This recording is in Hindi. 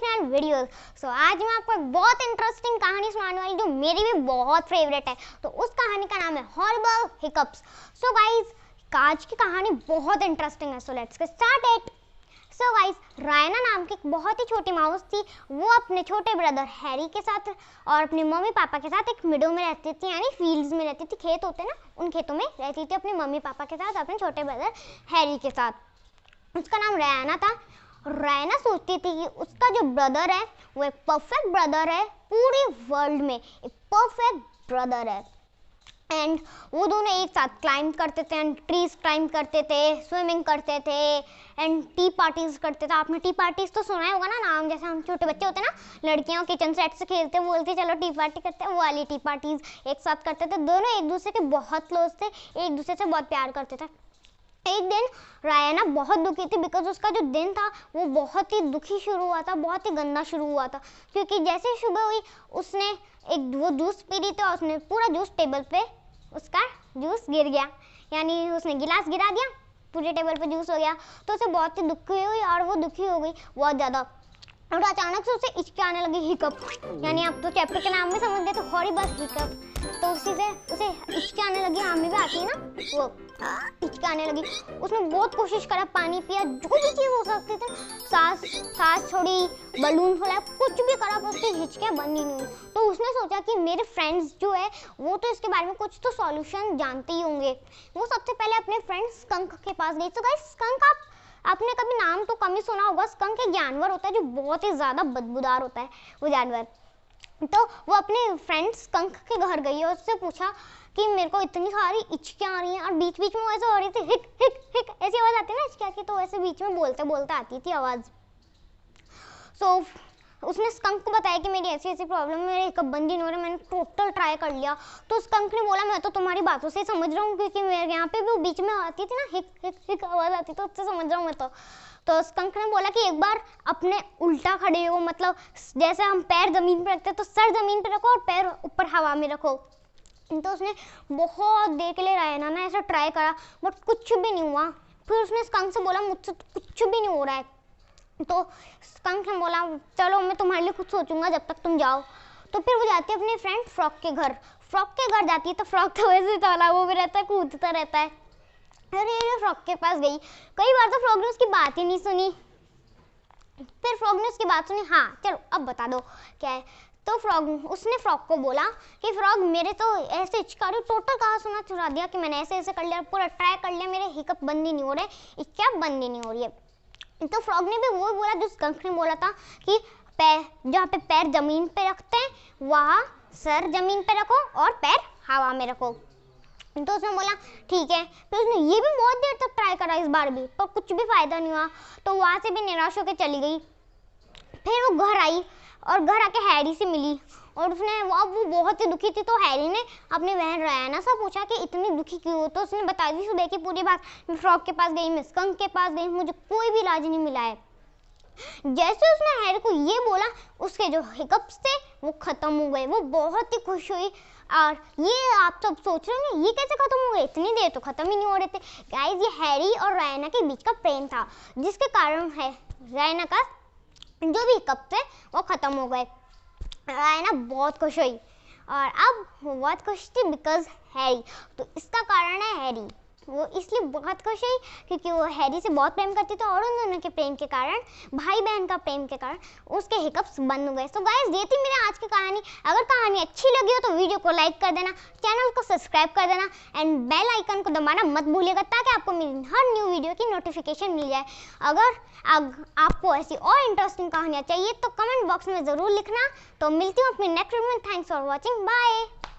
Educational videos. सो आज मैं आपको एक बहुत इंटरेस्टिंग कहानी सुनाने वाली जो मेरी भी बहुत फेवरेट है। तो उस कहानी का नाम है हॉरिबल हिकअप्स। सो गाइस, आज की कहानी बहुत इंटरेस्टिंग है। So let's get started. So guys, Raina नाम की एक बहुत ही छोटी माउस थी। वो अपने छोटे ब्रदर हैरी के साथ और अपने मम्मी पापा के साथ एक मिडो में रहती थी, यानी फील्ड्स में रहती थी। खेत होते ना, उन खेतों में रहती थी अपने मम्मी पापा के साथ, अपने छोटे ब्रदर हैरी के साथ। उसका नाम रायना था। रायना सोचती थी कि उसका जो ब्रदर है वो एक परफेक्ट ब्रदर है, पूरी वर्ल्ड में एक परफेक्ट ब्रदर है। एंड वो दोनों एक साथ क्लाइंब करते थे, एंड ट्रीज क्लाइंब करते थे, स्विमिंग करते थे, एंड टी पार्टीज करते थे। आपने टी पार्टीज तो सुना होगा ना नाम, जैसे हम छोटे बच्चे होते ना, लड़कियां किचन सेट से खेलते बोलते चलो टी पार्टी करते हैं, वो वाली टी पार्टीज एक साथ करते थे। दोनों एक दूसरे के बहुत क्लोज थे, एक दूसरे से बहुत प्यार करते थे। एक दिन रायना बहुत दुखी थी, बिकॉज उसका जो दिन था वो बहुत ही दुखी शुरू हुआ था, बहुत ही गंदा शुरू हुआ था। क्योंकि जैसे ही सुबह हुई उसने एक वो जूस पी रही थी और उसने पूरा जूस टेबल पे, उसका जूस गिर गया, यानी उसने गिलास गिरा दिया, पूरे टेबल पे जूस हो गया। तो उसे बहुत ही दुखी हुई और वो दुखी हो गई बहुत ज़्यादा। और अचानक से उसे हिचकी आने लगी, हिकअप, यानी आप तो चैप्टर के नाम में समझ गए, तो हॉरिबल हिकअप। तो उसी से उसे हिचकी आने लगी, हमें भी आती है ना वो, हिचकी आने लगी। उसने बहुत कोशिश करा, पानी पिया, जो भी चीज़ हो सकती थी, सांस छोड़ी, बलून फुलाया, कुछ भी करा, पर उसकी हिचकियाँ बंद ही नहीं हुई। तो उसने सोचा कि मेरे फ्रेंड्स जो है वो तो इसके बारे में कुछ तो सॉल्यूशन जानते ही होंगे। वो सबसे पहले अपने फ्रेंड स्कंक के पास गई। तो गाइस, स्कंक आपने कभी नाम तो कम ही सुना होगा। स्कंक एक जानवर होता है जो बहुत ही ज़्यादा बदबूदार होता है वो जानवर। तो वो अपने फ्रेंड स्कंक के घर गई और उससे पूछा कि मेरे को इतनी सारी हिचकियाँ आ रही हैं, और बीच बीच में वैसे हो रही थी, हिक हिक हिक ऐसी आवाज़ आती है ना हिचकियाँ की, तो वैसे बीच में बोलते बोलते आती थी आवाज़। सो उसने स्कंक को बताया कि मेरी ऐसी ऐसी प्रॉब्लम है, मेरे हिकअप बंद ही नहीं हो रहा, मैंने टोटल ट्राई कर लिया। तो स्कंक ने बोला मैं तो तुम्हारी बातों से समझ रहा हूँ, क्योंकि मेरे यहाँ पे भी वो बीच में आती थी ना, हिक हिक हिक आवाज़ आती, तो उससे समझ रहा हूँ मैं तो स्कंक ने बोला कि एक बार अपने उल्टा खड़े हो, मतलब जैसे हम पैर जमीन पर रखते हैं तो सर जमीन पर रखो और पैर ऊपर हवा में रखो। तो उसने बहुत देर के लिए रायना ना ऐसा ट्राई करा, बट कुछ भी नहीं हुआ। फिर उसने स्कंक से बोला मुझसे तो कुछ भी नहीं हो रहा है। तो स्कंक ने बोला चलो मैं तुम्हारे लिए कुछ सोचूंगा जब तक तुम जाओ। तो फिर वो जाती है अपने फ्रेंड फ्रॉग के घर। फ्रॉग के घर जाती है तो फ्रॉग तो वैसे चला वो भी रहता है, कूदता रहता है। अरे फ्रॉग के पास गई, कई बार तो फ्रॉग ने उसकी बात ही नहीं सुनी। फिर फ्रॉग ने उसकी बात सुनी, हाँ चलो अब बता दो क्या है। तो उसने फ्रॉग को बोला कि फ्रॉग मेरे तो ऐसे हिचकारी टोटल कहा सुना चुरा दिया कि मैंने ऐसे ऐसे कर लिया, पूरा ट्राई कर लिया, मेरे हिकअप बंद ही नहीं हो रहे, हिचकियाँ बंद ही नहीं हो रही है। तो फ्रॉग ने भी वो बोला जो स्कंक ने बोला था कि पैर, जहाँ पे पैर जमीन पे रखते हैं वहाँ सर जमीन पे रखो और पैर हवा में रखो। तो उसने बोला ठीक है। फिर उसने ये भी बहुत देर तक ट्राई करा इस बार भी, पर कुछ भी फायदा नहीं हुआ। तो वहाँ से भी निराश होकर चली गई। फिर वो घर आई और घर आके हैरी से मिली, और उसने वो बहुत ही दुखी थी। तो हैरी ने अपनी बहन रायना से पूछा कि इतनी दुखी क्यों हो। तो उसने बता दी सुबह की पूरी बात, मैं फ्रॉग के पास गई, मैं स्कंक के पास गई, मुझे कोई भी इलाज नहीं मिला है। जैसे उसने हैरी को ये बोला, उसके जो हिकअप्स थे वो खत्म हो गए। वो बहुत ही खुश हुई। और ये आप सब सोच रहे होंगे ये कैसे खत्म हो गए, इतनी देर तो खत्म ही नहीं हो रहे थे। गाइस, ये हैरी और रायना के बीच का प्रेम था, जिसके कारण है रायना का जो भी हिकअप थे वो खत्म हो गए। रायना बहुत खुश हुई, और अब वो बहुत खुश थी बिकॉज हैरी, तो इसका कारण है हैरी। वो इसलिए बहुत खुश हुई क्योंकि वो हैरी से बहुत प्रेम करती थी, और उन दोनों के प्रेम के कारण, भाई बहन का प्रेम के कारण, उसके हिकअप्स बंद हो गए। सो गाइस, ये थी मेरी आज की कहानी। अगर कहानी अच्छी लगी हो तो वीडियो को लाइक कर देना, चैनल को सब्सक्राइब कर देना, एंड बेल आइकन को दबाना मत भूलिएगा, ताकि आपको मेरी हर न्यू वीडियो की नोटिफिकेशन मिल जाए। अगर आपको ऐसी और इंटरेस्टिंग कहानियाँ चाहिए तो कमेंट बॉक्स में ज़रूर लिखना। तो मिलती हूँ अपनी नेक्स्ट वीडियो में। Thanks for watching, bye.